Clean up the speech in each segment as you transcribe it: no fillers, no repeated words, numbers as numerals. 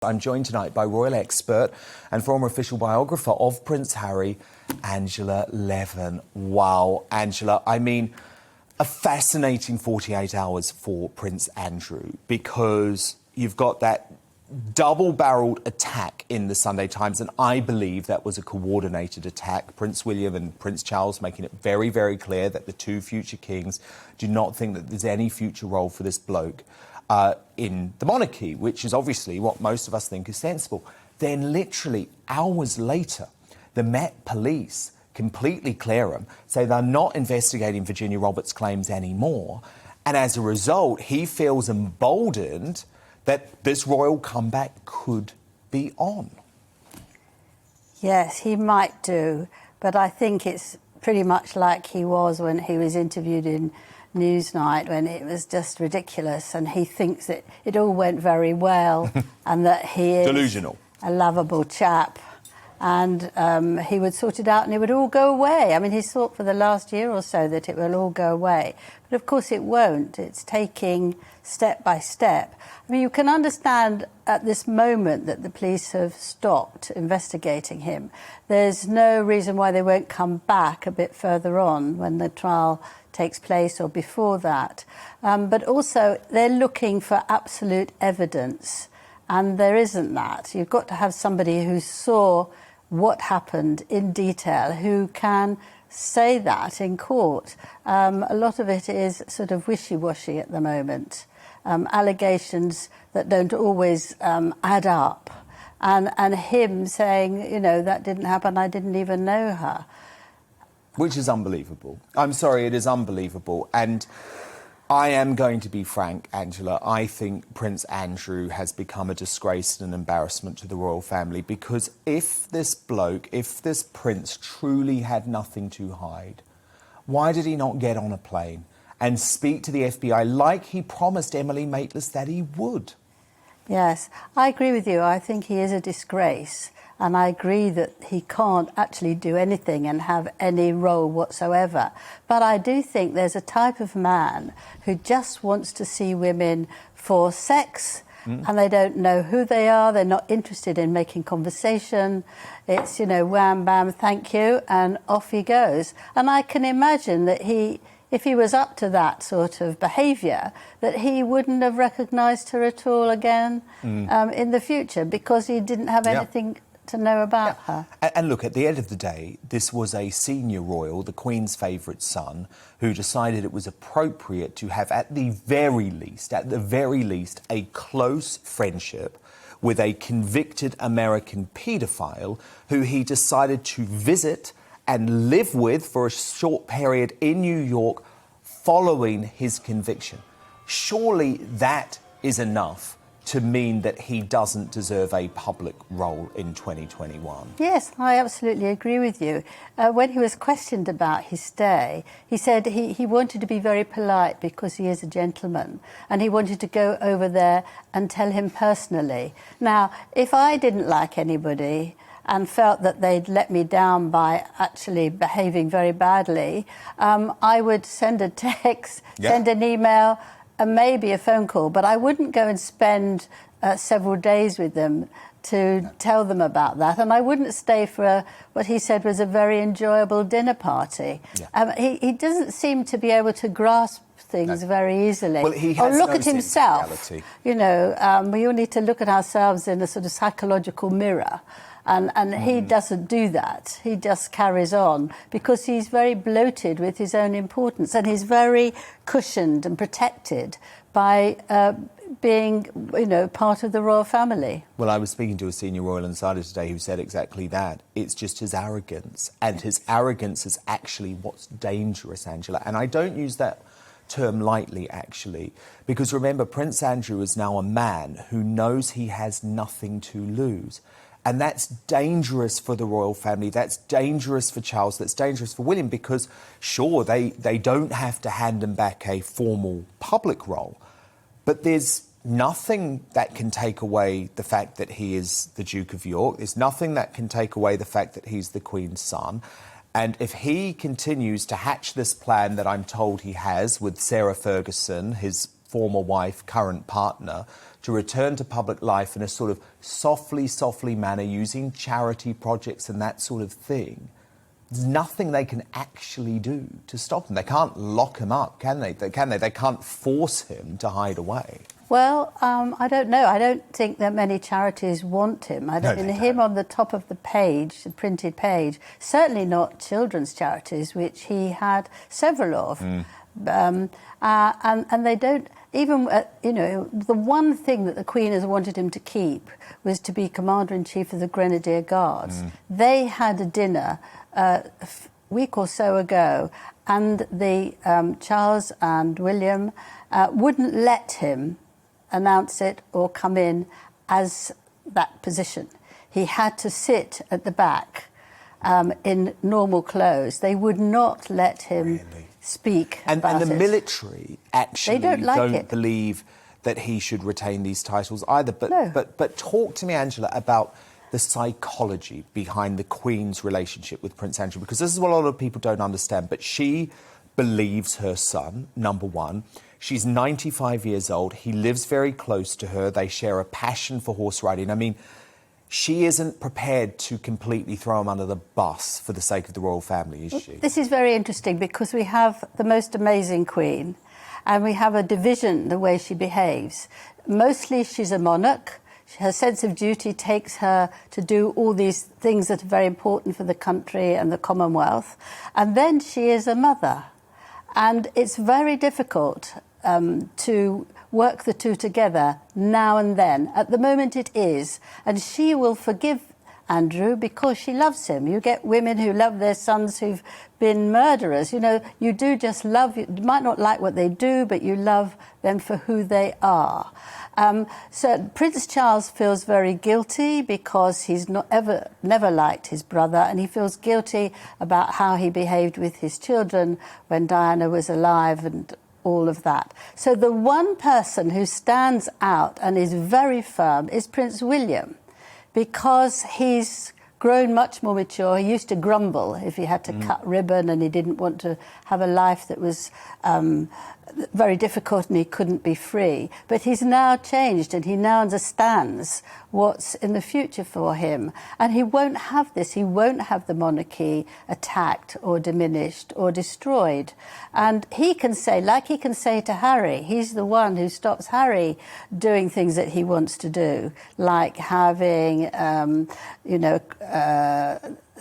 I'm joined tonight by royal expert and former official biographer of Prince Harry, Angela Levin. Wow, Angela, I mean, a fascinating 48 hours for Prince Andrew, because you've got that double-barreled attack in the Sunday Times, and I believe that was a coordinated attack. Prince William and Prince Charles making it very, very clear that the two future kings do not think that there's any future role for this bloke in the monarchy, which is obviously what most of us think is sensible. Then literally hours later, the Met Police completely clear him, say they're not investigating Virginia Roberts' claims anymore, and as a result, he feels emboldened that this royal comeback could be on. Yes, he might do, but I think it's pretty much like he was when he was interviewed in Newsnight, when it was just ridiculous, and he thinks that it all went very well and that he is delusional, a lovable chap, and he would sort it out and it would all go away. I mean, he's thought for the last year or so that it will all go away, but of course it won't. It's taking step by step. I mean, you can understand at this moment that the police have stopped investigating him. There's no reason why they won't come back a bit further on when the trial takes place or before that. But also, they're looking for absolute evidence, and there isn't that. You've got to have somebody who saw what happened in detail, who can say that in court. A lot of it is sort of wishy-washy at the moment. Allegations that don't always add up. And him saying, you know, that didn't happen, I didn't even know her. Which is unbelievable. I'm sorry, it is unbelievable. And I am going to be frank, Angela. I think Prince Andrew has become a disgrace and an embarrassment to the royal family, because if this bloke, if this prince truly had nothing to hide, why did he not get on a plane and speak to the FBI like he promised Emily Maitlis that he would? Yes, I agree with you. I think he is a disgrace. And I agree that he can't actually do anything and have any role whatsoever. But I do think there's a type of man who just wants to see women for sex, and they don't know who they are. They're not interested in making conversation. It's, you know, wham, bam, thank you, and off he goes. And I can imagine that if he was up to that sort of behaviour, that he wouldn't have recognised her at all again in the future, because he didn't have anything to know about her. And look, at the end of the day, this was a senior royal, the Queen's favourite son, who decided it was appropriate to have, at the very least, a close friendship with a convicted American paedophile who he decided to visit and live with for a short period in New York following his conviction. Surely that is enough to mean that he doesn't deserve a public role in 2021. Yes, I absolutely agree with you. When he was questioned about his stay, he said he wanted to be very polite because he is a gentleman, and he wanted to go over there and tell him personally. Now, if I didn't like anybody and felt that they'd let me down by actually behaving very badly, I would send a text, send an email, and maybe a phone call, but I wouldn't go and spend several days with them to tell them about that, and I wouldn't stay for what he said was a very enjoyable dinner party. He doesn't seem to be able to grasp things very easily. Well, he has look no at himself. reality. You know, we all need to look at ourselves in a sort of psychological mirror. And he doesn't do that. He just carries on because he's very bloated with his own importance, and he's very cushioned and protected by being, you know, part of the royal family. Well, I was speaking to a senior royal insider today who said exactly that. It's just his arrogance, and his arrogance is actually what's dangerous, Angela. And I don't use that term lightly, actually, because remember, Prince Andrew is now a man who knows he has nothing to lose. And that's dangerous for the royal family, that's dangerous for Charles, that's dangerous for William, because, sure, they don't have to hand him back a formal public role, but there's nothing that can take away the fact that he is the Duke of York. There's nothing that can take away the fact that he's the Queen's son. And if he continues to hatch this plan that I'm told he has with Sarah Ferguson, his former wife, current partner, to return to public life in a sort of softly manner, using charity projects and that sort of thing, there's nothing they can actually do to stop him. They can't lock him up, can they? They can't force him to hide away. Well, I don't know. I don't think that many charities want him. Him on the top of the page, the printed page, certainly not children's charities, which he had several of. And they don't, even, the one thing that the Queen has wanted him to keep was to be Commander-in-Chief of the Grenadier Guards. They had a dinner a week or so ago, and the Charles and William wouldn't let him announce it or come in as that position. He had to sit at the back in normal clothes. They would not let him speak about and the it. Military actually don't believe that he should retain these titles either. But talk to me, Angela, about the psychology behind the Queen's relationship with Prince Andrew, because this is what a lot of people don't understand. But she believes her son, number one. She's 95 years old. He lives very close to her. They share a passion for horse riding. I mean, she isn't prepared to completely throw him under the bus for the sake of the royal family, is she? This is very interesting, because we have the most amazing Queen, and we have a division the way she behaves. Mostly she's a monarch. Her sense of duty takes her to do all these things that are very important for the country and the Commonwealth. And then she is a mother. And it's very difficult to work the two together now and then. At the moment it is. And she will forgive Andrew because she loves him. You get women who love their sons who've been murderers. You do just love, you might not like what they do, but you love them for who they are. So Prince Charles feels very guilty because he's never liked his brother, and he feels guilty about how he behaved with his children when Diana was alive and all of that. So the one person who stands out and is very firm is Prince William, because he's grown much more mature. He used to grumble if he had to cut ribbon, and he didn't want to have a life that was very difficult and he couldn't be free. But he's now changed, and he now understands what's in the future for him. And he won't have this. He won't have the monarchy attacked or diminished or destroyed. And he can say, like he can say to Harry, he's the one who stops Harry doing things that he wants to do, like having,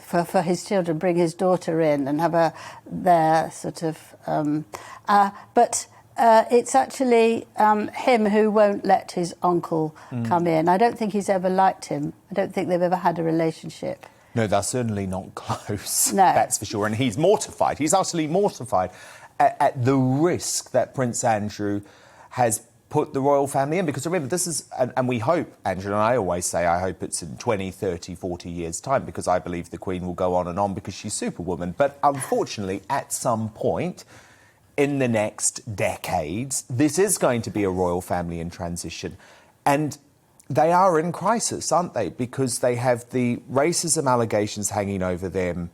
for his children, bring his daughter in and have their sort of... but it's actually him who won't let his uncle come in. I don't think he's ever liked him. I don't think they've ever had a relationship. No, they're certainly not close, no. That's for sure. And he's mortified. He's utterly mortified at the risk that Prince Andrew has put the royal family in. Because remember, this is, and we hope, Angela, and I always say I hope it's in 20, 30, 40 years' time, because I believe the Queen will go on and on because she's Superwoman. But unfortunately, at some point in the next decades, this is going to be a royal family in transition. And they are in crisis, aren't they? Because they have the racism allegations hanging over them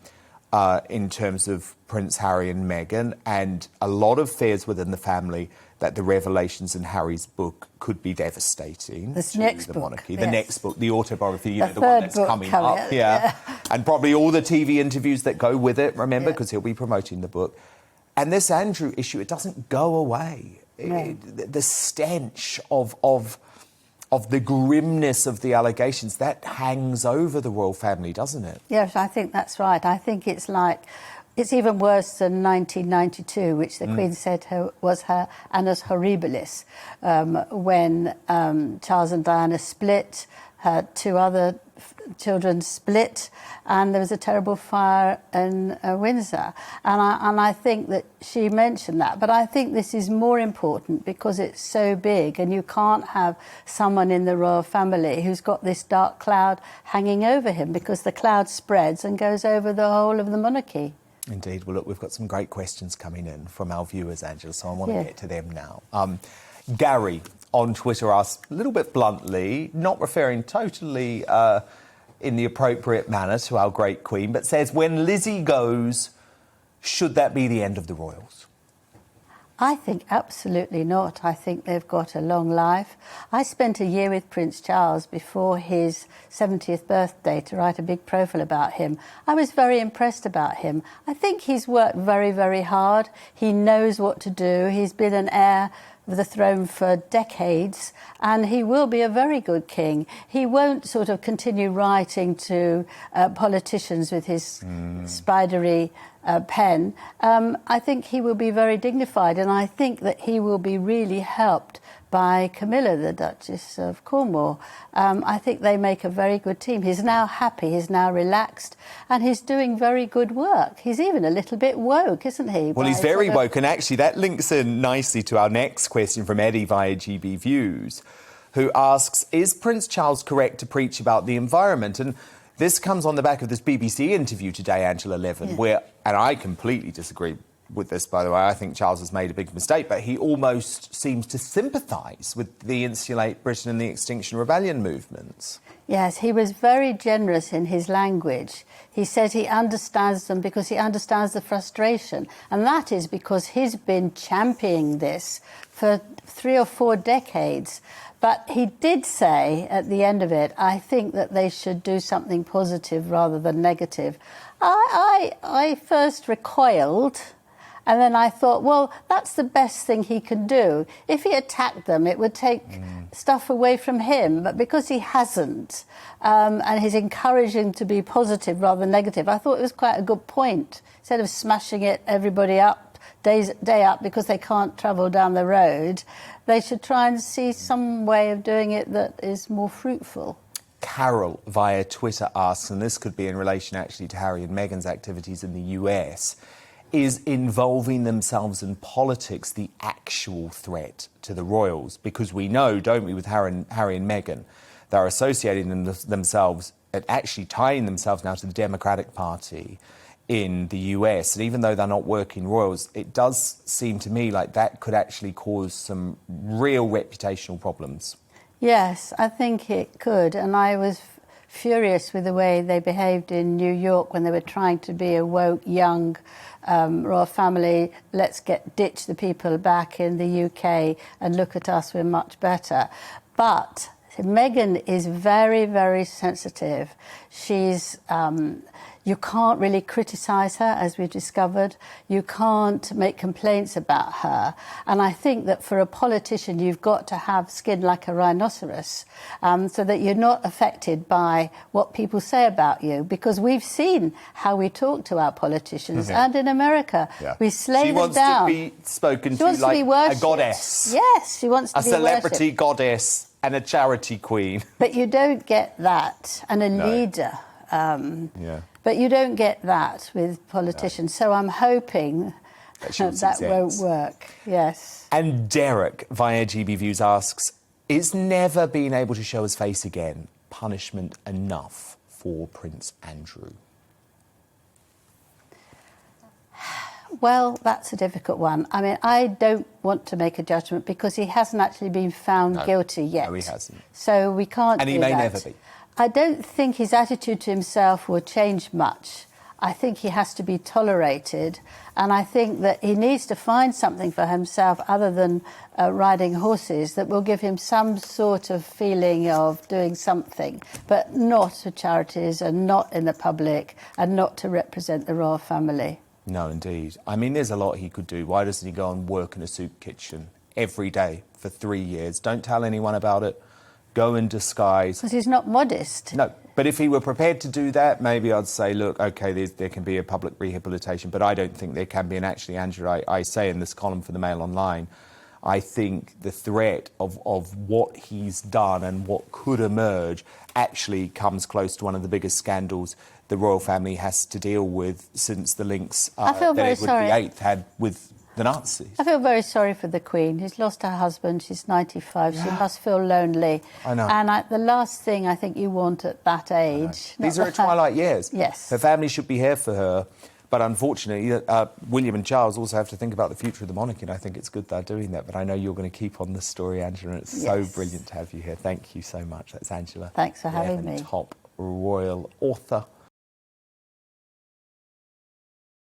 in terms of Prince Harry and Meghan, and a lot of fears within the family that the revelations in Harry's book could be devastating to the monarchy. The next book, the autobiography, the one that's coming up. Yeah. And probably all the TV interviews that go with it, remember, because he'll be promoting the book. And this Andrew issue, it doesn't go away. No. The stench of the grimness of the allegations, that hangs over the royal family, doesn't it? Yes, I think that's right. I think it's even worse than 1992, which the Queen said was her annus horribilis, when Charles and Diana split, her two other children split, and there was a terrible fire in Windsor. And I think that she mentioned that. But I think this is more important because it's so big, and you can't have someone in the royal family who's got this dark cloud hanging over him, because the cloud spreads and goes over the whole of the monarchy. Indeed. Well, look, we've got some great questions coming in from our viewers, Angela, so I want to get to them now. Gary on Twitter asked, a little bit bluntly, not referring totally in the appropriate manner to our great Queen, but says, when Lizzie goes, should that be the end of the royals? I think absolutely not. I think they've got a long life. I spent a year with Prince Charles before his 70th birthday to write a big profile about him. I was very impressed about him. I think he's worked very, very hard. He knows what to do. He's been an heir of the throne for decades, and he will be a very good king. He won't sort of continue writing to politicians with his spidery pen. I think he will be very dignified, and I think that he will be really helped by Camilla, the Duchess of Cornwall. I think they make a very good team. He's now happy, he's now relaxed, and he's doing very good work. He's even a little bit woke, isn't he? Well, he's very woke, and actually that links in nicely to our next question from Eddie via GB Views, who asks, is Prince Charles correct to preach about the environment? And this comes on the back of this BBC interview today, Angela Levin, where, and I completely disagree with this, by the way, I think Charles has made a big mistake, but he almost seems to sympathise with the Insulate Britain and the Extinction Rebellion movements. Yes, he was very generous in his language. He said he understands them because he understands the frustration. And that is because he's been championing this for 3 or 4 decades. But he did say at the end of it, I think that they should do something positive rather than negative. I first recoiled. And then I thought, well, that's the best thing he can do. If he attacked them, it would take stuff away from him. But because he hasn't, and he's encouraging to be positive rather than negative, I thought it was quite a good point. Instead of smashing everybody up day up because they can't travel down the road, they should try and see some way of doing it that is more fruitful. Carol via Twitter asks, and this could be in relation actually to Harry and Meghan's activities in the US, is involving themselves in politics the actual threat to the royals? Because we know, don't we, with Harry and Meghan, they're associating themselves and actually tying themselves now to the Democratic Party in the US. And even though they're not working royals, it does seem to me like that could actually cause some real reputational problems. Yes, I think it could. And I was furious with the way they behaved in New York when they were trying to be a woke, young royal family. Let's ditch the people back in the UK and look at us, we're much better. But Meghan is very, very sensitive. She's you can't really criticise her, as we've discovered. You can't make complaints about her. And I think that for a politician, you've got to have skin like a rhinoceros, so that you're not affected by what people say about you. Because we've seen how we talk to our politicians, and in America, we slay them down. She wants to be spoken to like a goddess. Yes, she wants to be a celebrity goddess and a charity queen. But you don't get that, and a leader. But you don't get that with politicians. So I'm hoping that won't work. Yes. And Derek via GB Views asks, is never being able to show his face again punishment enough for Prince Andrew? Well, that's a difficult one. I mean, I don't want to make a judgment because he hasn't actually been found guilty yet. No, he hasn't. So we can't do that. And he may never be. I don't think his attitude to himself will change much. I think he has to be tolerated, and I think that he needs to find something for himself other than riding horses that will give him some sort of feeling of doing something, but not to charities and not in the public and not to represent the royal family. No, indeed. I mean, there's a lot he could do. Why doesn't he go and work in a soup kitchen every day for 3 years? Don't tell anyone about it. Go in disguise. Because he's not modest. No, but if he were prepared to do that, maybe I'd say, look, OK, there can be a public rehabilitation, but I don't think there can be. And actually, Angela, I say in this column for the Mail Online, I think the threat of what he's done and what could emerge actually comes close to one of the biggest scandals the royal family has to deal with since the links that Edward VIII had with the Nazis. I feel very sorry for the Queen. She's lost her husband. She's 95. She must feel lonely. I know. And the last thing I think you want at that age... These are her twilight years. Yes. Her family should be here for her. But unfortunately, William and Charles also have to think about the future of the monarchy, and I think it's good they're doing that. But I know you're going to keep on this story, Angela, and it's so brilliant to have you here. Thank you so much. That's Angela. Thanks for having me. Top royal author.